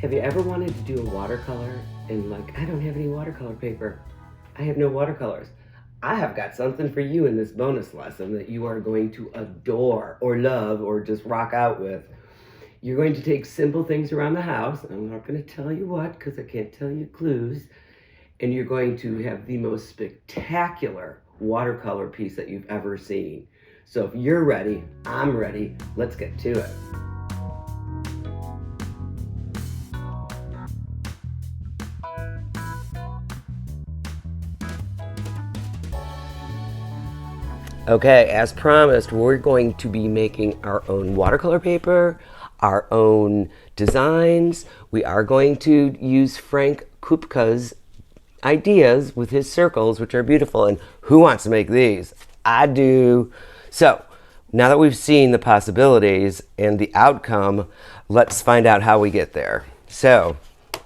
Have you ever wanted to do a watercolor and I don't have any watercolor paper. I have no watercolors. I have got something for you in this bonus lesson that you are going to adore or love or just rock out with. You're going to take simple things around the house. I'm not going to tell you what because I can't tell you clues. And you're going to have the most spectacular watercolor piece that you've ever seen. So if you're ready, I'm ready. Let's get to it. Okay, as promised, we're going to be making our own watercolor paper, our own designs. We are going to use Frank Kupka's ideas with his circles, which are beautiful. And who wants to make these? I do. So, now that we've seen the possibilities and the outcome, let's find out how we get there. So,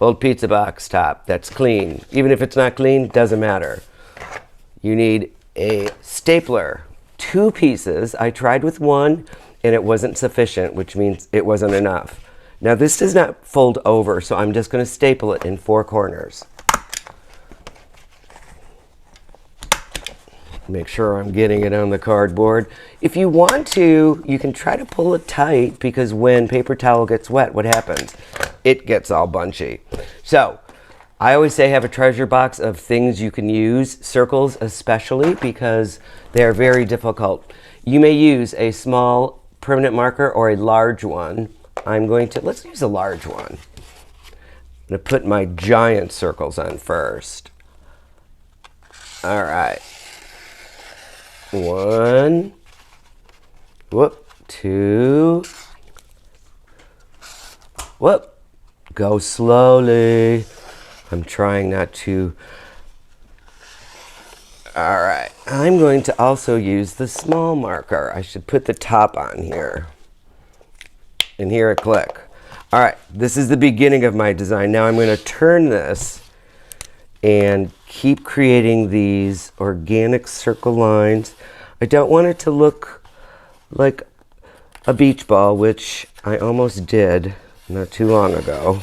old pizza box top, that's clean. Even if it's not clean, doesn't matter. You need a stapler, 2 pieces. I tried with one and it wasn't sufficient, which means it wasn't enough. Now this does not fold over, so I'm just going to staple it in 4 corners. Make sure I'm getting it on the cardboard. If you want to, you can try to pull it tight because when paper towel gets wet, what happens? It gets all bunchy. So I always say have a treasure box of things you can use, circles especially, because they're very difficult. You may use a small permanent marker or a large one. Let's use a large one. I'm going to put my giant circles on first. All right. 1, 2, go slowly. I'm trying not to. All right, I'm going to also use the small marker. I should put the top on here. And here a click. All right, this is the beginning of my design. Now I'm going to turn this and keep creating these organic circle lines. I don't want it to look like a beach ball, which I almost did not too long ago.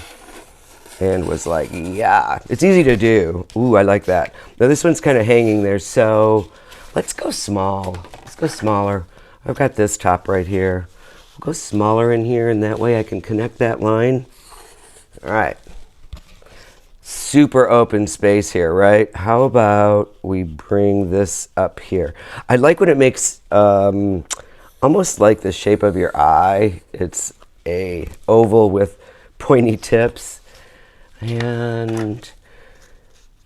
And was like, yeah, it's easy to do. Ooh, I like that. Now this one's kind of hanging there, so let's go small. Let's go smaller. I've got this top right here. We'll go smaller in here, and that way I can connect that line. All right. Super open space here, right? How about we bring this up here? I like when it makes almost like the shape of your eye. It's a oval with pointy tips. And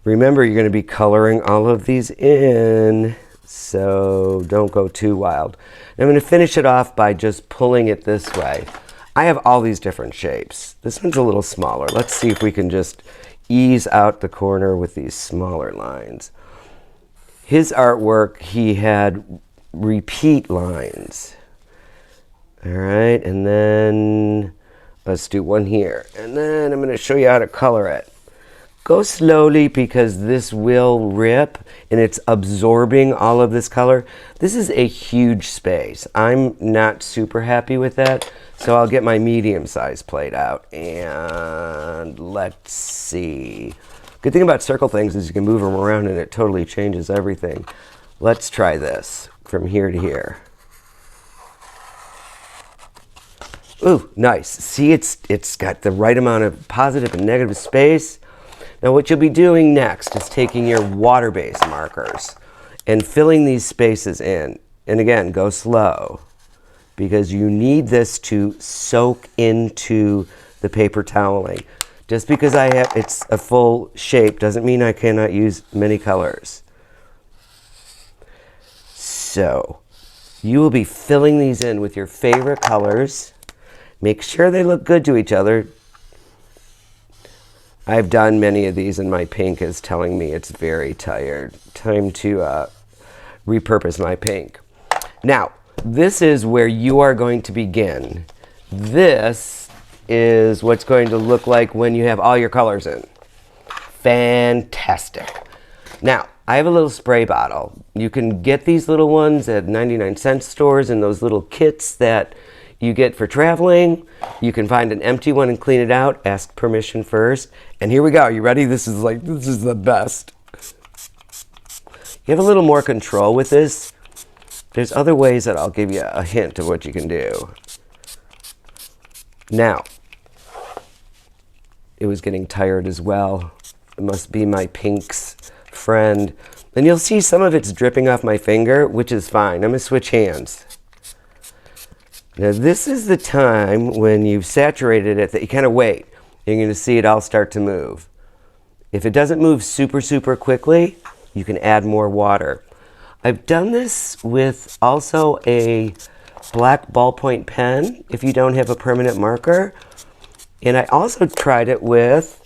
remember, you're going to be coloring all of these in, so don't go too wild. And I'm going to finish it off by just pulling it this way. I have all these different shapes. This one's a little smaller. Let's see if we can just ease out the corner with these smaller lines. His artwork, he had repeat lines. All right, and then let's do one here. And then I'm going to show you how to color it. Go slowly because this will rip and it's absorbing all of this color. This is a huge space. I'm not super happy with that, so I'll get my medium size plate out. And let's see. Good thing about circle things is you can move them around and it totally changes everything. Let's try this from here to here. Ooh, nice. See, it's got the right amount of positive and negative space. Now what you'll be doing next is taking your water-based markers and filling these spaces in. And again, go slow because you need this to soak into the paper toweling. Just because it's a full shape doesn't mean I cannot use many colors. So you will be filling these in with your favorite colors. Make sure they look good to each other. I've done many of these and my pink is telling me it's very tired. Time to repurpose my pink. Now, this is where you are going to begin. This is what's going to look like when you have all your colors in. Fantastic. Now, I have a little spray bottle. You can get these little ones at 99-cent stores and those little kits that you get for traveling. You can find an empty one and clean it out. Ask permission first. And here we go. You ready? This is the best. You have a little more control with this. There's other ways that I'll give you a hint of what you can do. Now, it was getting tired as well. It must be my pinks friend. And you'll see some of it's dripping off my finger, which is fine. I'm gonna switch hands. Now this is the time when you've saturated it that you kind of wait. You're gonna see it all start to move. If it doesn't move super, super quickly, you can add more water. I've done this with also a black ballpoint pen if you don't have a permanent marker. And I also tried it with,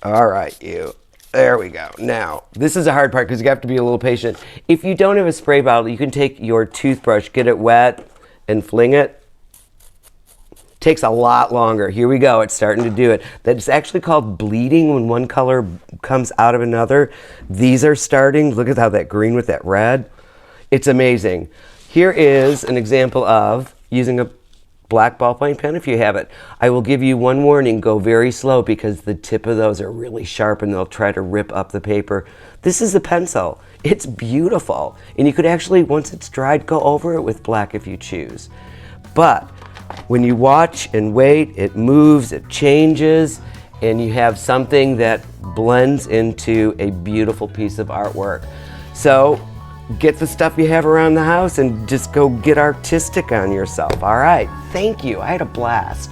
all right, there we go. Now, this is a hard part because you have to be a little patient. If you don't have a spray bottle, you can take your toothbrush, get it wet, and fling it. Takes a lot longer. Here we go. It's starting to do it. That's actually called bleeding when one color comes out of another. These are starting. Look at how that green with that red. It's amazing. Here is an example of using a black ballpoint pen if you have it. I will give you one warning, go very slow because the tip of those are really sharp and they'll try to rip up the paper. This is a pencil. It's beautiful. And you could actually, once it's dried, go over it with black if you choose. But when you watch and wait, it moves, it changes, and you have something that blends into a beautiful piece of artwork. So get the stuff you have around the house and just go get artistic on yourself. All right, thank you. I had a blast.